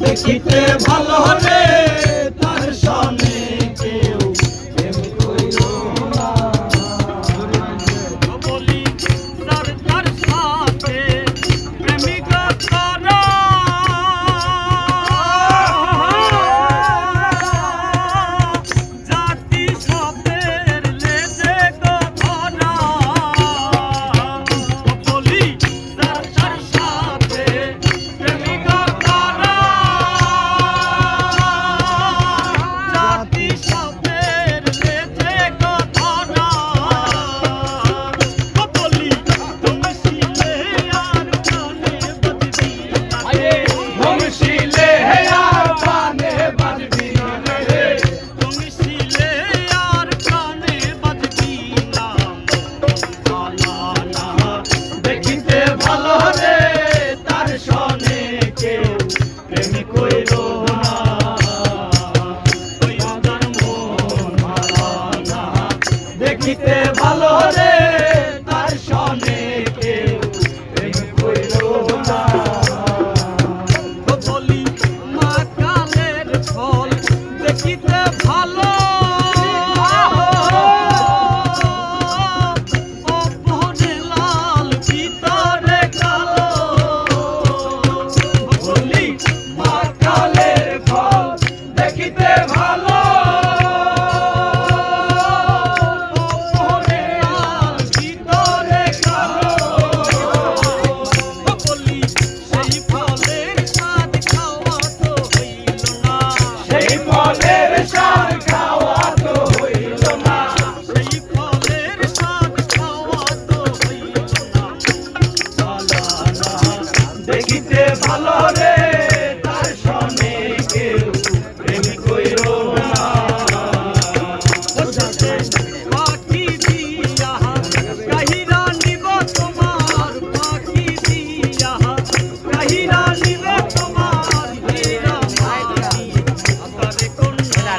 দেখিতে ভালো রে তার সনে কেউ প্রেম কইর না। বলি তার তার সাথে প্রেমিকা করা জাতি সবের লেজে ধরা। বলি তার তার সাথে প্রেমিকা করা জাতি সবের লেজে ধরা। বলি তুমি ছিলে আর কানে বাজবি না রে। বংশীলে আর পানে বাজবি না রে। তুমি ছিলে আর কানে বাজবি না। আলানা দেখিতে ভালো রে তার সনে কেউ প্রেম কইর না। ওই তার মন আলানা দেখিতে ভালো রে তার সনে কেউ প্রেম কইর না। বলি মা কালের ফল দেখিতে ভালো অপরে লাল ভিতরে কালো। বলি মা কালের ফল দেখিতে ভালো অপরে লাল ভিতরে কালো। বলি সেই ফলের স্বাদ খাওয়া তো হইল না। সেই ফলের স্বাদ খাওয়া তো হইল না। সেই ফলের স্বাদ খাওয়া তো হইল না। আলানা দেখিতে ভালো রে তার সনে কেউ প্রেম কইর না। পাখি দিয়া কাহিরা নিব তোমার পাখি দিয়া কাহিরা নিব তোমার হীরা মানি আকারে কন্যা।